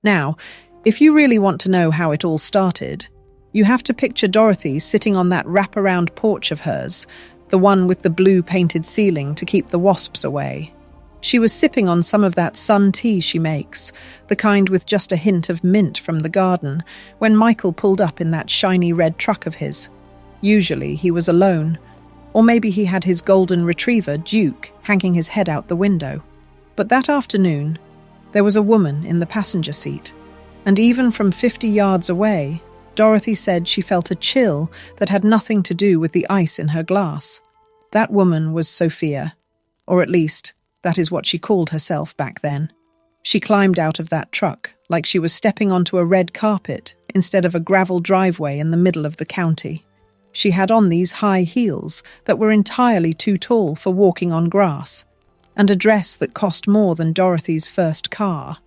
Now, if you really want to know how it all started, you have to picture Dorothy sitting on that wraparound porch of hers, the one with the blue painted ceiling to keep the wasps away. She was sipping on some of that sun tea she makes, the kind with just a hint of mint from the garden, when Michael pulled up in that shiny red truck of his. Usually he was alone, or maybe he had his golden retriever, Duke, hanging his head out the window. But that afternoon, there was a woman in the passenger seat, and even from 50 yards away, Dorothy said she felt a chill that had nothing to do with the ice in her glass. That woman was Sophia, or at least, that is what she called herself back then. She climbed out of that truck like she was stepping onto a red carpet instead of a gravel driveway in the middle of the county. She had on these high heels that were entirely too tall for walking on grass, and a dress that cost more than Dorothy's first car.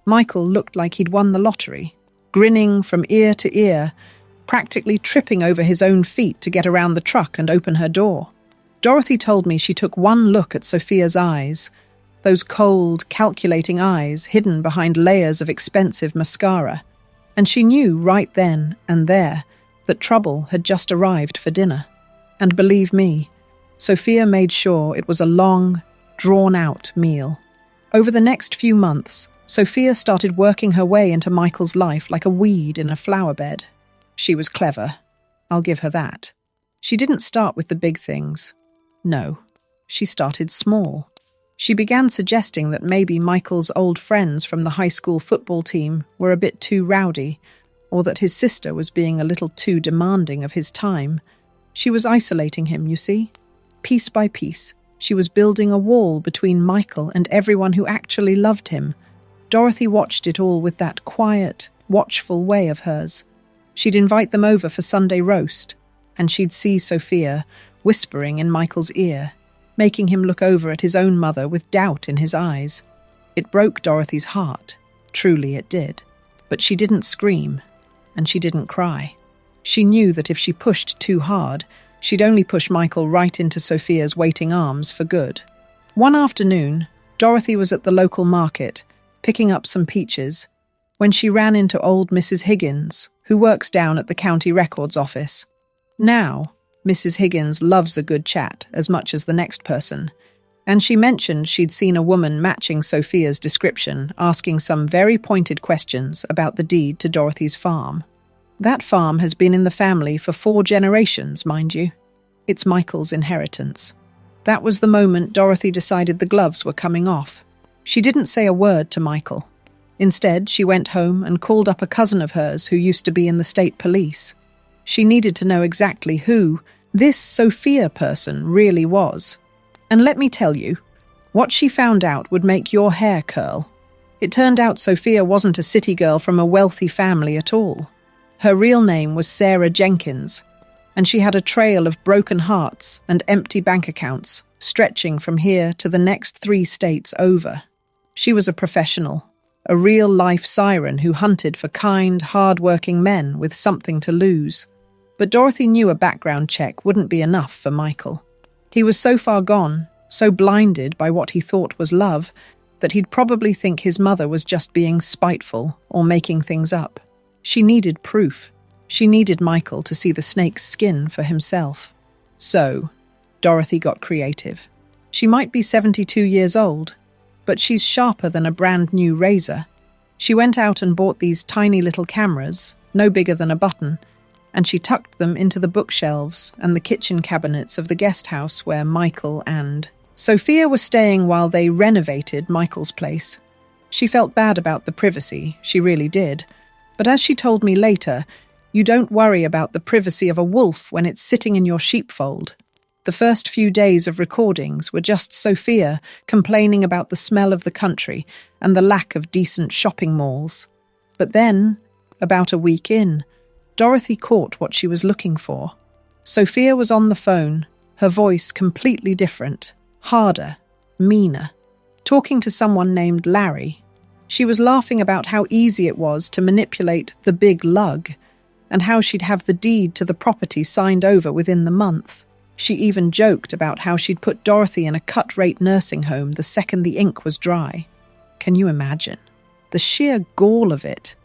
Michael looked like he'd won the lottery, grinning from ear to ear, practically tripping over his own feet to get around the truck and open her door. Dorothy told me she took one look at Sophia's eyes, those cold, calculating eyes hidden behind layers of expensive mascara, and she knew right then and there that trouble had just arrived for dinner. And believe me, Sophia made sure it was a long, drawn-out meal. Over the next few months, Sophia started working her way into Michael's life like a weed in a flower bed. She was clever. I'll give her that. She didn't start with the big things. No, she started small. She began suggesting that maybe Michael's old friends from the high school football team were a bit too rowdy, or that his sister was being a little too demanding of his time. She was isolating him, you see. Piece by piece, she was building a wall between Michael and everyone who actually loved him. Dorothy watched it all with that quiet, watchful way of hers. She'd invite them over for Sunday roast, and she'd see Sophia whispering in Michael's ear, making him look over at his own mother with doubt in his eyes. It broke Dorothy's heart. Truly it did. But she didn't scream, and she didn't cry. She knew that if she pushed too hard, she'd only push Michael right into Sophia's waiting arms for good. One afternoon, Dorothy was at the local market, picking up some peaches, when she ran into old Mrs. Higgins, who works down at the county records office. Now, Mrs. Higgins loves a good chat as much as the next person, and she mentioned she'd seen a woman matching Sophia's description, asking some very pointed questions about the deed to Dorothy's farm. That farm has been in the family for 4 generations, mind you. It's Michael's inheritance. That was the moment Dorothy decided the gloves were coming off. She didn't say a word to Michael. Instead, she went home and called up a cousin of hers who used to be in the state police. She needed to know exactly who this Sophia person really was. And let me tell you, what she found out would make your hair curl. It turned out Sophia wasn't a city girl from a wealthy family at all. Her real name was Sarah Jenkins, and she had a trail of broken hearts and empty bank accounts stretching from here to the next 3 states over. She was a professional, a real-life siren who hunted for kind, hard-working men with something to lose. But Dorothy knew a background check wouldn't be enough for Michael. He was so far gone, so blinded by what he thought was love, that he'd probably think his mother was just being spiteful or making things up. She needed proof. She needed Michael to see the snake's skin for himself. So, Dorothy got creative. She might be 72 years old, but she's sharper than a brand new razor. She went out and bought these tiny little cameras, no bigger than a button, and she tucked them into the bookshelves and the kitchen cabinets of the guest house where Michael and Sophia were staying while they renovated Michael's place. She felt bad about the privacy, she really did. But as she told me later, you don't worry about the privacy of a wolf when it's sitting in your sheepfold. The first few days of recordings were just Sophia complaining about the smell of the country and the lack of decent shopping malls. But then, about a week in, Dorothy caught what she was looking for. Sophia was on the phone, her voice completely different, harder, meaner, talking to someone named Larry. She was laughing about how easy it was to manipulate the big lug, and how she'd have the deed to the property signed over within the month. She even joked about how she'd put Dorothy in a cut-rate nursing home the second the ink was dry. Can you imagine? The sheer gall of it.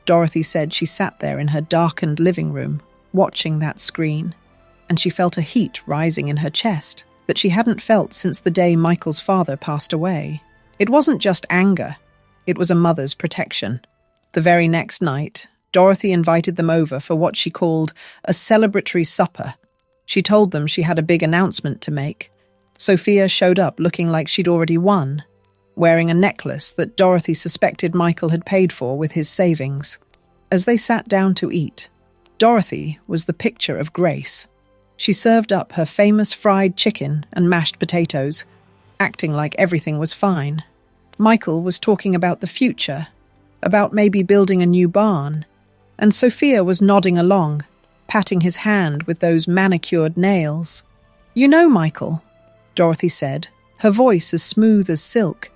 Dorothy said she sat there in her darkened living room, watching that screen, and she felt a heat rising in her chest that she hadn't felt since the day Michael's father passed away. It wasn't just anger, it was a mother's protection. The very next night, Dorothy invited them over for what she called a celebratory supper. She told them she had a big announcement to make. Sophia showed up looking like she'd already won, wearing a necklace that Dorothy suspected Michael had paid for with his savings. As they sat down to eat, Dorothy was the picture of grace. She served up her famous fried chicken and mashed potatoes, acting like everything was fine. Michael was talking about the future, about maybe building a new barn, and Sophia was nodding along, patting his hand with those manicured nails. "You know, Michael," Dorothy said, her voice as smooth as silk,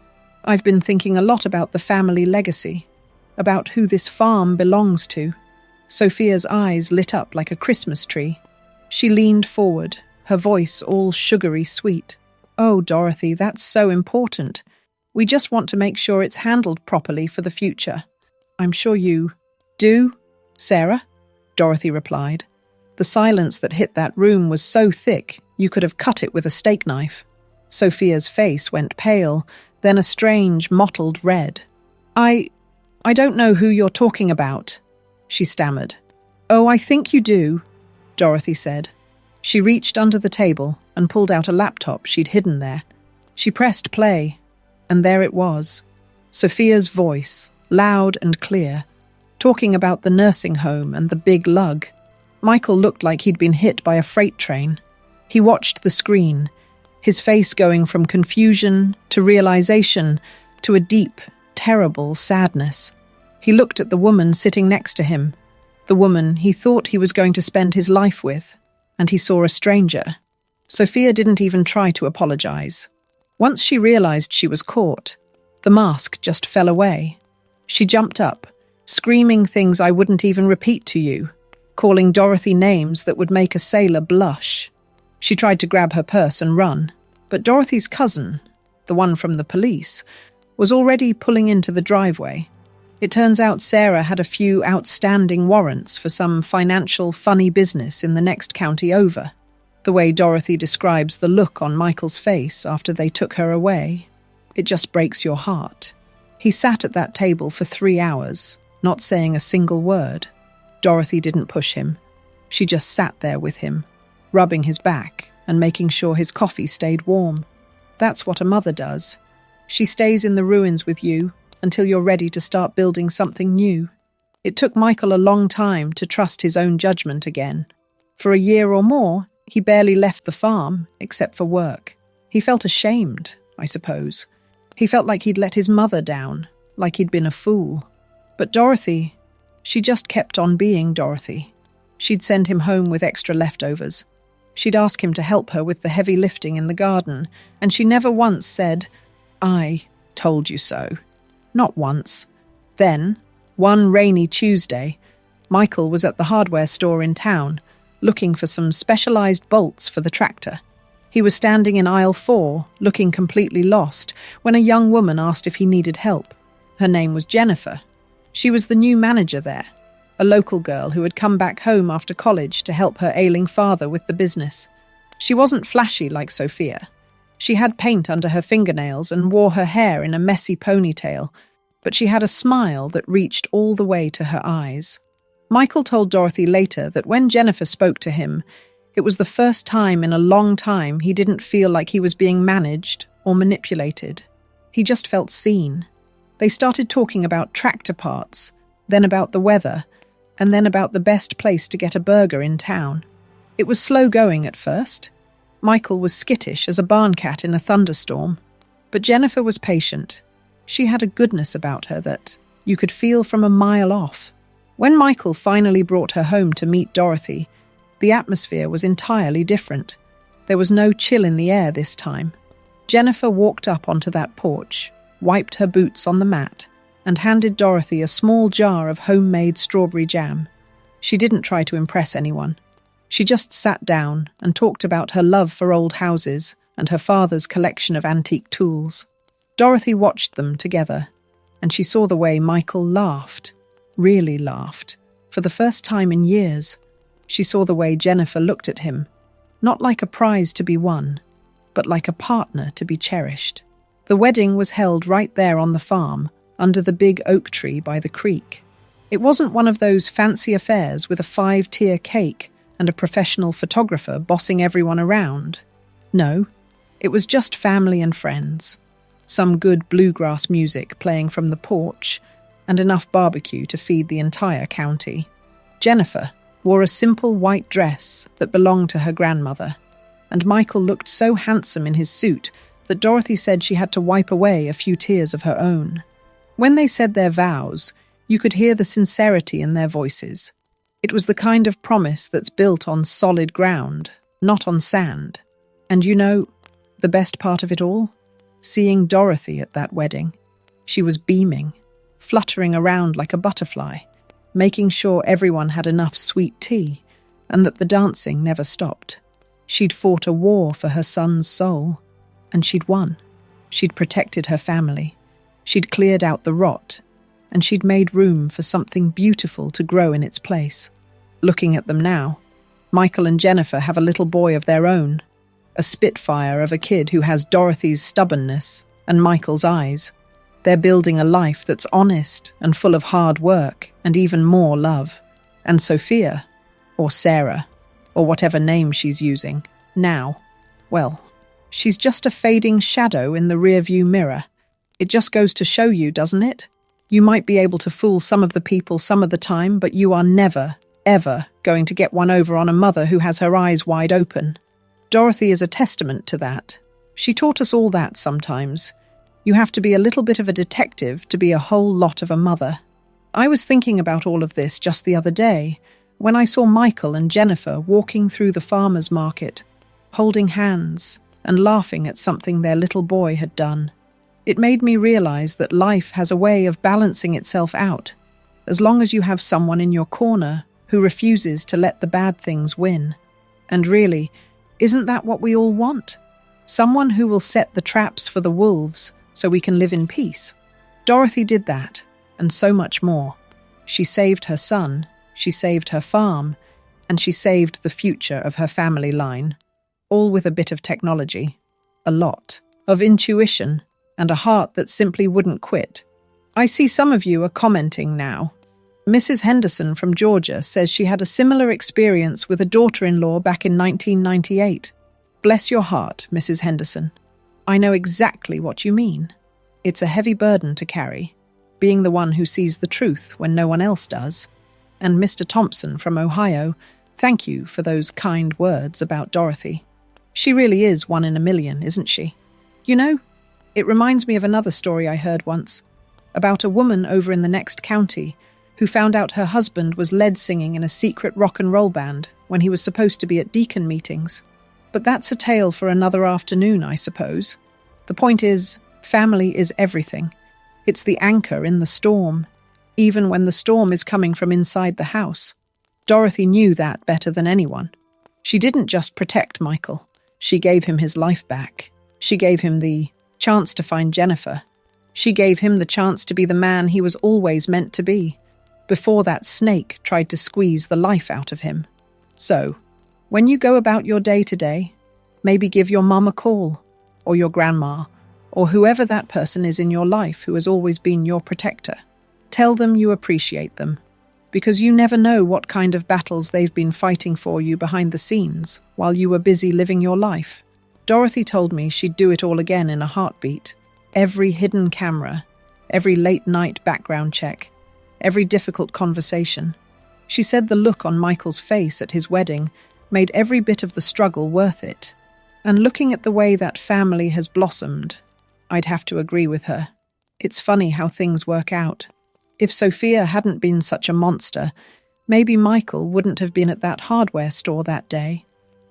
"I've been thinking a lot about the family legacy, about who this farm belongs to." Sophia's eyes lit up like a Christmas tree. She leaned forward, her voice all sugary sweet. "Oh, Dorothy, that's so important. We just want to make sure it's handled properly for the future." "I'm sure you do, Sarah," Dorothy replied. The silence that hit that room was so thick you could have cut it with a steak knife. Sophia's face went pale, then a strange, mottled red. I don't know who you're talking about," she stammered. "Oh, I think you do," Dorothy said. She reached under the table and pulled out a laptop she'd hidden there. She pressed play, and there it was. Sophia's voice, loud and clear, talking about the nursing home and the big lug. Michael looked like he'd been hit by a freight train. He watched the screen, his face going from confusion to realization to a deep, terrible sadness. He looked at the woman sitting next to him, the woman he thought he was going to spend his life with, and he saw a stranger. Sophia didn't even try to apologize. Once she realized she was caught, the mask just fell away. She jumped up, screaming things I wouldn't even repeat to you, calling Dorothy names that would make a sailor blush. She tried to grab her purse and run, but Dorothy's cousin, the one from the police, was already pulling into the driveway. It turns out Sarah had a few outstanding warrants for some financial funny business in the next county over. The way Dorothy describes the look on Michael's face after they took her away, it just breaks your heart. He sat at that table for 3 hours, not saying a single word. Dorothy didn't push him. She just sat there with him, rubbing his back and making sure his coffee stayed warm. That's what a mother does. She stays in the ruins with you until you're ready to start building something new. It took Michael a long time to trust his own judgment again. For a year or more, he barely left the farm, except for work. He felt ashamed, I suppose. He felt like he'd let his mother down, like he'd been a fool. But Dorothy, she just kept on being Dorothy. She'd send him home with extra leftovers. She'd ask him to help her with the heavy lifting in the garden, and she never once said, "I told you so." Not once. Then, one rainy Tuesday, Michael was at the hardware store in town, looking for some specialized bolts for the tractor. He was standing in aisle 4, looking completely lost, when a young woman asked if he needed help. Her name was Jennifer. She was the new manager there, a local girl who had come back home after college to help her ailing father with the business. She wasn't flashy like Sophia. She had paint under her fingernails and wore her hair in a messy ponytail, but she had a smile that reached all the way to her eyes. Michael told Dorothy later that when Jennifer spoke to him, it was the first time in a long time he didn't feel like he was being managed or manipulated. He just felt seen. They started talking about tractor parts, then about the weather, and then about the best place to get a burger in town. It was slow going at first. Michael was skittish as a barn cat in a thunderstorm, but Jennifer was patient. She had a goodness about her that you could feel from a mile off. When Michael finally brought her home to meet Dorothy, the atmosphere was entirely different. There was no chill in the air this time. Jennifer walked up onto that porch, wiped her boots on the mat, and handed Dorothy a small jar of homemade strawberry jam. She didn't try to impress anyone. She just sat down and talked about her love for old houses and her father's collection of antique tools. Dorothy watched them together, and she saw the way Michael laughed, really laughed, for the first time in years. She saw the way Jennifer looked at him, not like a prize to be won, but like a partner to be cherished. The wedding was held right there on the farm, under the big oak tree by the creek. It wasn't one of those fancy affairs with a 5-tier cake and a professional photographer bossing everyone around. No, it was just family and friends. Some good bluegrass music playing from the porch, and enough barbecue to feed the entire county. Jennifer wore a simple white dress that belonged to her grandmother, and Michael looked so handsome in his suit that Dorothy said she had to wipe away a few tears of her own. When they said their vows, you could hear the sincerity in their voices. It was the kind of promise that's built on solid ground, not on sand. And you know, the best part of it all? Seeing Dorothy at that wedding. She was beaming, fluttering around like a butterfly, making sure everyone had enough sweet tea and that the dancing never stopped. She'd fought a war for her son's soul, and she'd won. She'd protected her family. She'd cleared out the rot, and she'd made room for something beautiful to grow in its place. Looking at them now, Michael and Jennifer have a little boy of their own, a spitfire of a kid who has Dorothy's stubbornness and Michael's eyes. They're building a life that's honest and full of hard work and even more love. And Sophia, or Sarah, or whatever name she's using, now, well, she's just a fading shadow in the rearview mirror. It just goes to show you, doesn't it? You might be able to fool some of the people some of the time, but you are never, ever going to get one over on a mother who has her eyes wide open. Dorothy is a testament to that. She taught us all that sometimes. You have to be a little bit of a detective to be a whole lot of a mother. I was thinking about all of this just the other day, when I saw Michael and Jennifer walking through the farmer's market, holding hands and laughing at something their little boy had done. It made me realize that life has a way of balancing itself out, as long as you have someone in your corner who refuses to let the bad things win. And really, isn't that what we all want? Someone who will set the traps for the wolves so we can live in peace. Dorothy did that, and so much more. She saved her son, she saved her farm, and she saved the future of her family line, all with a bit of technology, a lot of intuition, and a heart that simply wouldn't quit. I see some of you are commenting now. Mrs. Henderson from Georgia says she had a similar experience with a daughter-in-law back in 1998. Bless your heart, Mrs. Henderson. I know exactly what you mean. It's a heavy burden to carry, being the one who sees the truth when no one else does. And Mr. Thompson from Ohio, thank you for those kind words about Dorothy. She really is one in a million, isn't she? You know, it reminds me of another story I heard once, about a woman over in the next county who found out her husband was lead singing in a secret rock and roll band when he was supposed to be at deacon meetings. But that's a tale for another afternoon, I suppose. The point is, family is everything. It's the anchor in the storm, even when the storm is coming from inside the house. Dorothy knew that better than anyone. She didn't just protect Michael. She gave him his life back. She gave him the chance to find Jennifer. She gave him the chance to be the man he was always meant to be, before that snake tried to squeeze the life out of him. So, when you go about your day to day, maybe give your mum a call, or your grandma, or whoever that person is in your life who has always been your protector. Tell them you appreciate them, because you never know what kind of battles they've been fighting for you behind the scenes while you were busy living your life. Dorothy told me she'd do it all again in a heartbeat. Every hidden camera, every late-night background check, every difficult conversation. She said the look on Michael's face at his wedding made every bit of the struggle worth it. And looking at the way that family has blossomed, I'd have to agree with her. It's funny how things work out. If Sophia hadn't been such a monster, maybe Michael wouldn't have been at that hardware store that day.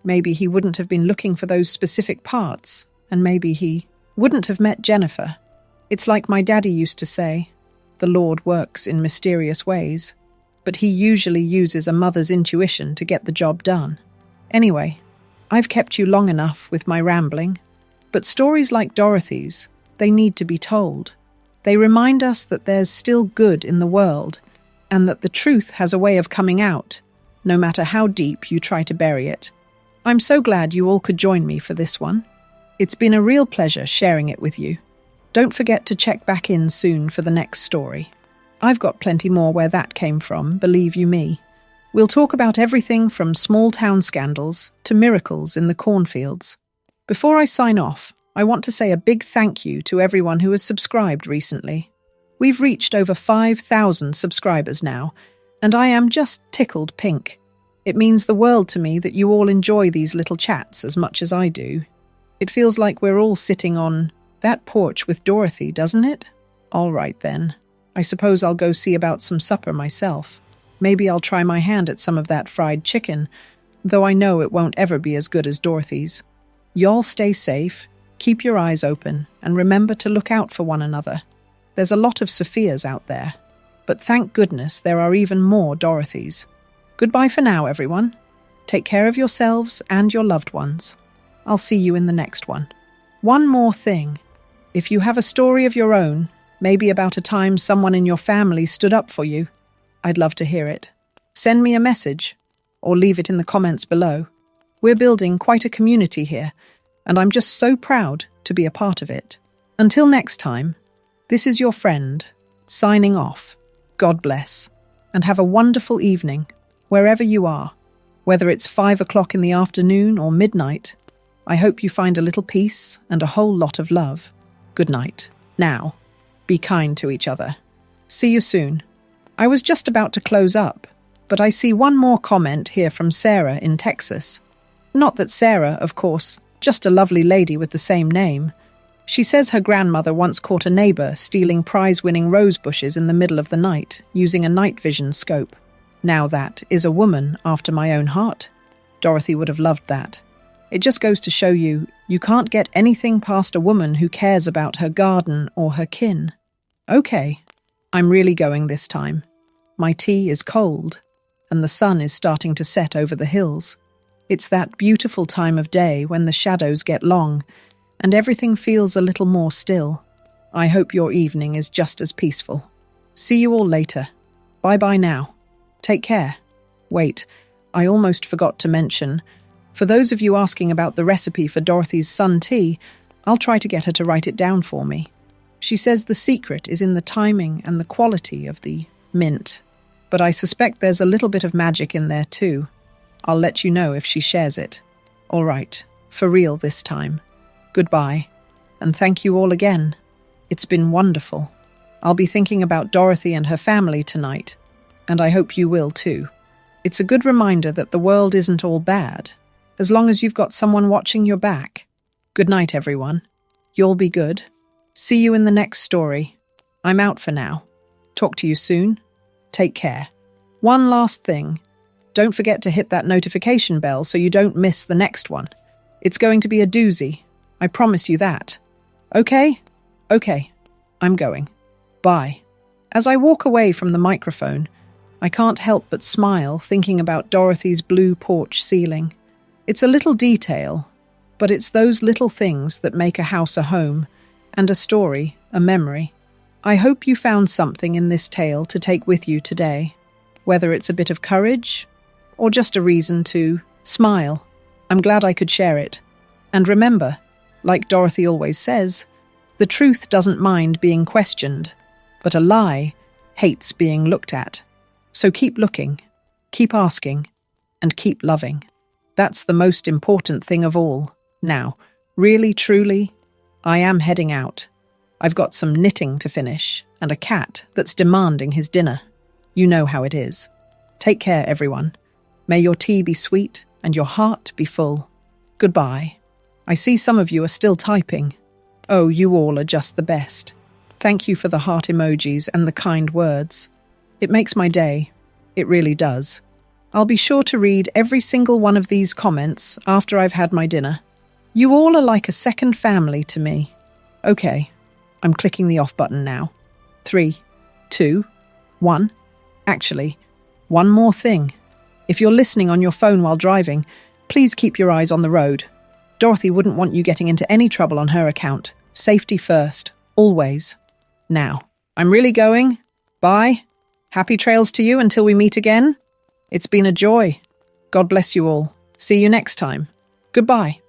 Maybe he wouldn't have been looking for those specific parts, and maybe he wouldn't have met Jennifer. It's like my daddy used to say, the Lord works in mysterious ways, but he usually uses a mother's intuition to get the job done. Anyway, I've kept you long enough with my rambling, but stories like Dorothy's, they need to be told. They remind us that there's still good in the world and that the truth has a way of coming out, no matter how deep you try to bury it. I'm so glad you all could join me for this one. It's been a real pleasure sharing it with you. Don't forget to check back in soon for the next story. I've got plenty more where that came from, believe you me. We'll talk about everything from small town scandals to miracles in the cornfields. Before I sign off, I want to say a big thank you to everyone who has subscribed recently. We've reached over 5,000 subscribers now, and I am just tickled pink. It means the world to me that you all enjoy these little chats as much as I do. It feels like we're all sitting on that porch with Dorothy, doesn't it? All right then. I suppose I'll go see about some supper myself. Maybe I'll try my hand at some of that fried chicken, though I know it won't ever be as good as Dorothy's. Y'all stay safe, keep your eyes open, and remember to look out for one another. There's a lot of Sophias out there, but thank goodness there are even more Dorothys. Goodbye for now, everyone. Take care of yourselves and your loved ones. I'll see you in the next one. One more thing. If you have a story of your own, maybe about a time someone in your family stood up for you, I'd love to hear it. Send me a message or leave it in the comments below. We're building quite a community here, and I'm just so proud to be a part of it. Until next time, this is your friend, signing off. God bless, and have a wonderful evening, wherever you are. Whether it's 5 o'clock in the afternoon or midnight, I hope you find a little peace and a whole lot of love. Good night. Now, be kind to each other. See you soon. I was just about to close up, but I see one more comment here from Sarah in Texas. Not that Sarah, of course, just a lovely lady with the same name. She says her grandmother once caught a neighbor stealing prize-winning rose bushes in the middle of the night using a night vision scope. Now that is a woman after my own heart. Dorothy would have loved that. It just goes to show you can't get anything past a woman who cares about her garden or her kin. Okay, I'm really going this time. My tea is cold, and the sun is starting to set over the hills. It's that beautiful time of day when the shadows get long, and everything feels a little more still. I hope your evening is just as peaceful. See you all later. Bye-bye now. Take care. Wait, I almost forgot to mention, for those of you asking about the recipe for Dorothy's sun tea, I'll try to get her to write it down for me. She says the secret is in the timing and the quality of the mint, but I suspect there's a little bit of magic in there too. I'll let you know if she shares it. All right, for real this time. Goodbye, and thank you all again. It's been wonderful. I'll be thinking about Dorothy and her family tonight, and I hope you will too. It's a good reminder that the world isn't all bad, as long as you've got someone watching your back. Good night, everyone. You'll be good. See you in the next story. I'm out for now. Talk to you soon. Take care. One last thing. Don't forget to hit that notification bell so you don't miss the next one. It's going to be a doozy. I promise you that. Okay? Okay. I'm going. Bye. As I walk away from the microphone, I can't help but smile thinking about Dorothy's blue porch ceiling. It's a little detail, but it's those little things that make a house a home, and a story, a memory. I hope you found something in this tale to take with you today, whether it's a bit of courage or just a reason to smile. I'm glad I could share it. And remember, like Dorothy always says, the truth doesn't mind being questioned, but a lie hates being looked at. So keep looking, keep asking, and keep loving. That's the most important thing of all. Now, really, truly, I am heading out. I've got some knitting to finish and a cat that's demanding his dinner. You know how it is. Take care, everyone. May your tea be sweet and your heart be full. Goodbye. I see some of you are still typing. Oh, you all are just the best. Thank you for the heart emojis and the kind words. It makes my day. It really does. I'll be sure to read every single one of these comments after I've had my dinner. You all are like a second family to me. Okay, I'm clicking the off button now. 3, 2, 1. Actually, one more thing. If you're listening on your phone while driving, please keep your eyes on the road. Dorothy wouldn't want you getting into any trouble on her account. Safety first, always. Now, I'm really going. Bye. Happy trails to you until we meet again. It's been a joy. God bless you all. See you next time. Goodbye.